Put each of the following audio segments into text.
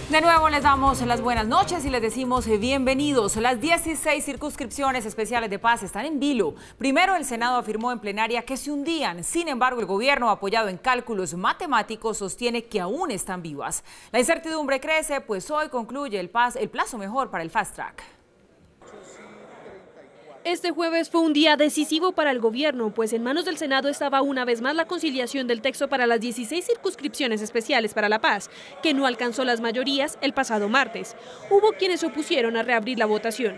De nuevo les damos las buenas noches y les decimos bienvenidos. Las 16 circunscripciones especiales de paz están en vilo. Primero, el Senado afirmó en plenaria que se hundían. Sin embargo, el gobierno, apoyado en cálculos matemáticos, sostiene que aún están vivas. La incertidumbre crece, pues hoy concluye el plazo mejor para el fast track. Este jueves fue un día decisivo para el gobierno, pues en manos del Senado estaba una vez más la conciliación del texto para las 16 circunscripciones especiales para la paz, que no alcanzó las mayorías el pasado martes. Hubo quienes se opusieron a reabrir la votación.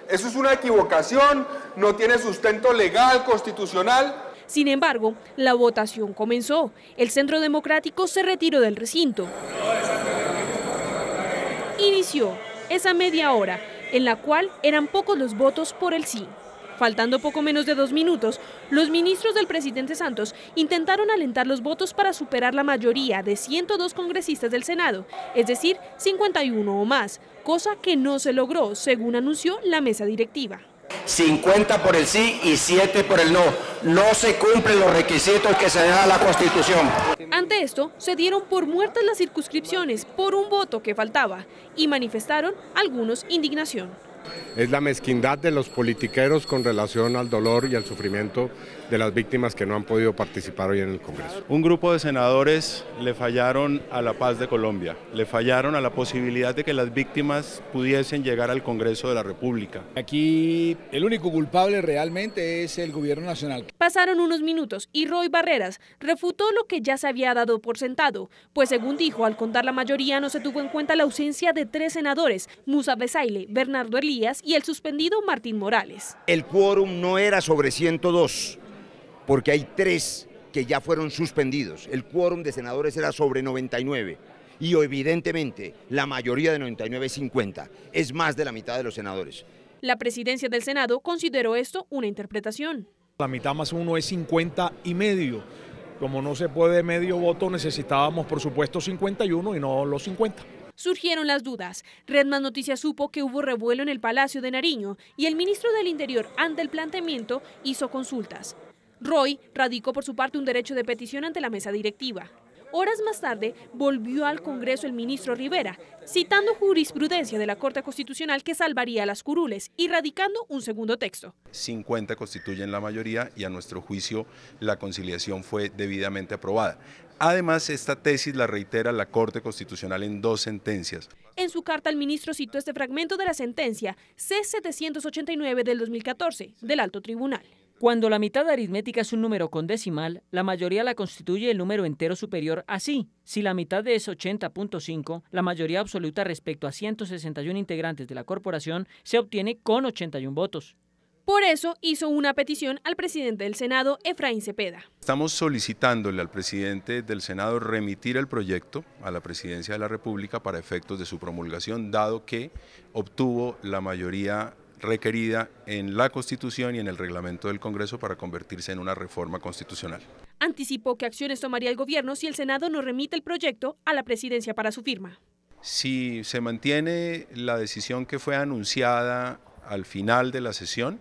Eso es una equivocación, no tiene sustento legal, constitucional. Sin embargo, la votación comenzó. El Centro Democrático se retiró del recinto. Inició esa media hora, en la cual eran pocos los votos por el sí. Faltando poco menos de 2 minutos, los ministros del presidente Santos intentaron alentar los votos para superar la mayoría de 102 congresistas del Senado, es decir, 51 o más, cosa que no se logró, según anunció la mesa directiva. 50 por el sí y 7 por el no. No se cumplen los requisitos que se da la Constitución. Ante esto, se dieron por muertas las circunscripciones por un voto que faltaba y manifestaron algunos indignación. Es la mezquindad de los politiqueros con relación al dolor y al sufrimiento de las víctimas que no han podido participar hoy en el Congreso. Un grupo de senadores le fallaron a la paz de Colombia, le fallaron a la posibilidad de que las víctimas pudiesen llegar al Congreso de la República. Aquí el único culpable realmente es el gobierno nacional. Pasaron unos minutos y Roy Barreras refutó lo que ya se había dado por sentado, pues según dijo, al contar la mayoría no se tuvo en cuenta la ausencia de 3 senadores, Musa Besaile, Bernardo Elías y el suspendido Martín Morales. El quórum no era sobre 102, porque hay 3 que ya fueron suspendidos. El quórum de senadores era sobre 99 y evidentemente la mayoría de 99 es 50, es más de la mitad de los senadores. La presidencia del Senado consideró esto una interpretación. La mitad más 1 es 50 y medio. Como no se puede medio voto, necesitábamos por supuesto 51 y no los 50. Surgieron las dudas. Red Más Noticias supo que hubo revuelo en el Palacio de Nariño y el ministro del Interior, ante el planteamiento, hizo consultas. Roy radicó por su parte un derecho de petición ante la mesa directiva. Horas más tarde, volvió al Congreso el ministro Rivera, citando jurisprudencia de la Corte Constitucional que salvaría a las curules y radicando un segundo texto. 50 constituyen la mayoría y a nuestro juicio la conciliación fue debidamente aprobada. Además, esta tesis la reitera la Corte Constitucional en 2 sentencias. En su carta, el ministro citó este fragmento de la sentencia C-789 del 2014 del Alto Tribunal. Cuando la mitad aritmética es un número con decimal, la mayoría la constituye el número entero superior a sí. Si la mitad es 80.5, la mayoría absoluta respecto a 161 integrantes de la corporación se obtiene con 81 votos. Por eso hizo una petición al presidente del Senado, Efraín Cepeda. Estamos solicitándole al presidente del Senado remitir el proyecto a la Presidencia de la República para efectos de su promulgación, dado que obtuvo la mayoría requerida en la Constitución y en el reglamento del Congreso para convertirse en una reforma constitucional. Anticipó que acciones tomaría el gobierno si el Senado no remite el proyecto a la presidencia para su firma. Si se mantiene la decisión que fue anunciada al final de la sesión,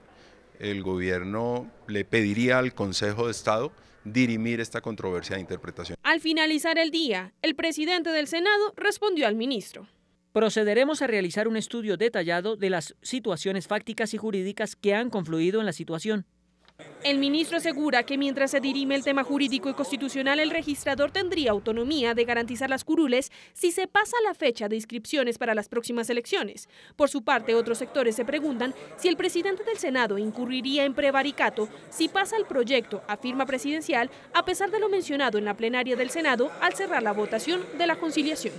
el gobierno le pediría al Consejo de Estado dirimir esta controversia de interpretación. Al finalizar el día, el presidente del Senado respondió al ministro. Procederemos a realizar un estudio detallado de las situaciones fácticas y jurídicas que han confluido en la situación. El ministro asegura que mientras se dirime el tema jurídico y constitucional, el registrador tendría autonomía de garantizar las curules si se pasa la fecha de inscripciones para las próximas elecciones. Por su parte, otros sectores se preguntan si el presidente del Senado incurriría en prevaricato si pasa el proyecto a firma presidencial, a pesar de lo mencionado en la plenaria del Senado al cerrar la votación de la conciliación.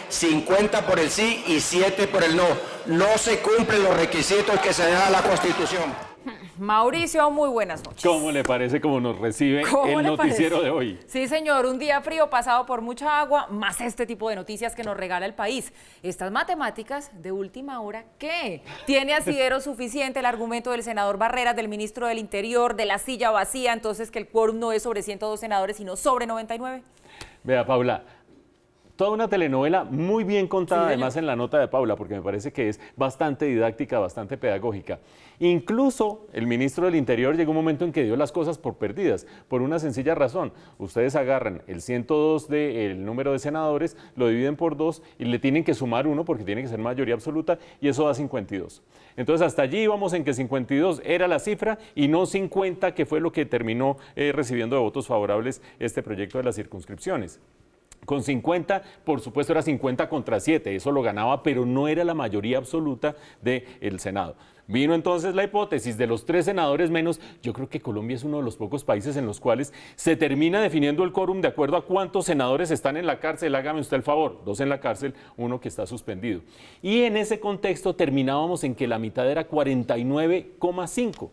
50 por el sí y 7 por el no. No se cumplen los requisitos que se da la Constitución. Mauricio, muy buenas noches. ¿Cómo le parece cómo nos recibe el noticiero de hoy? Sí, señor, un día frío pasado por mucha agua, más este tipo de noticias que nos regala el país. Estas matemáticas de última hora, ¿qué? ¿Tiene asidero suficiente el argumento del senador Barreras, del ministro del Interior, de la silla vacía, entonces que el quórum no es sobre 102 senadores, sino sobre 99? Vea, Paula, toda una telenovela muy bien contada, además en la nota de Paula, porque me parece que es bastante didáctica, bastante pedagógica. Incluso el ministro del Interior llegó un momento en que dio las cosas por perdidas, por una sencilla razón. Ustedes agarran el 102 del número de senadores, lo dividen por 2 y le tienen que sumar 1 porque tiene que ser mayoría absoluta y eso da 52. Entonces hasta allí íbamos en que 52 era la cifra y no 50, que fue lo que terminó recibiendo de votos favorables este proyecto de las circunscripciones. Con 50, por supuesto, era 50 contra 7, eso lo ganaba, pero no era la mayoría absoluta del Senado. Vino entonces la hipótesis de los 3 senadores menos. Yo creo que Colombia es uno de los pocos países en los cuales se termina definiendo el quórum de acuerdo a cuántos senadores están en la cárcel. Hágame usted el favor, 2 en la cárcel, 1 que está suspendido. Y en ese contexto terminábamos en que la mitad era 49,5.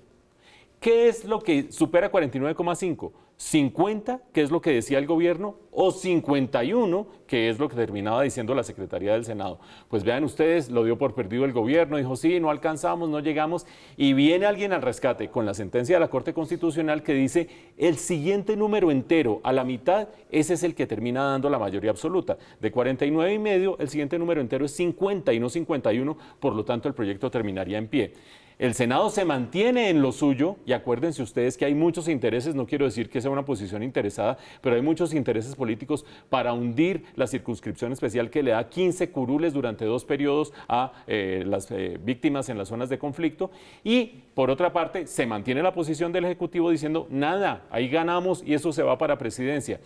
¿Qué es lo que supera 49,5? 50, que es lo que decía el gobierno, o 51, que es lo que terminaba diciendo la Secretaría del Senado. Pues vean ustedes, lo dio por perdido el gobierno, dijo sí, no alcanzamos, no llegamos, y viene alguien al rescate con la sentencia de la Corte Constitucional que dice el siguiente número entero a la mitad, ese es el que termina dando la mayoría absoluta. De 49,5, el siguiente número entero es 50 y no 51, por lo tanto el proyecto terminaría en pie. El Senado se mantiene en lo suyo y acuérdense ustedes que hay muchos intereses, no quiero decir que sea una posición interesada, pero hay muchos intereses políticos para hundir la circunscripción especial que le da 15 curules durante 2 periodos a las víctimas en las zonas de conflicto. Y por otra parte se mantiene la posición del Ejecutivo diciendo nada, ahí ganamos y eso se va para presidencia.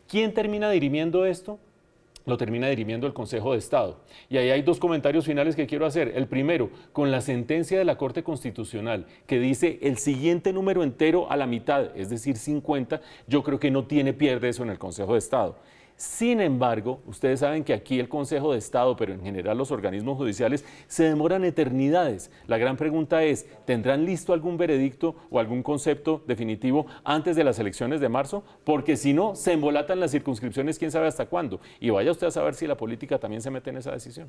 ¿Quién termina dirimiendo esto? Lo termina dirimiendo el Consejo de Estado. Y ahí hay 2 comentarios finales que quiero hacer. El primero, con la sentencia de la Corte Constitucional, que dice el siguiente número entero a la mitad, es decir, 50, yo creo que no tiene pierde eso en el Consejo de Estado. Sin embargo, ustedes saben que aquí el Consejo de Estado, pero en general los organismos judiciales, se demoran eternidades. La gran pregunta es, ¿tendrán listo algún veredicto o algún concepto definitivo antes de las elecciones de marzo? Porque si no, se embolatan las circunscripciones quién sabe hasta cuándo. Y vaya usted a saber si la política también se mete en esa decisión.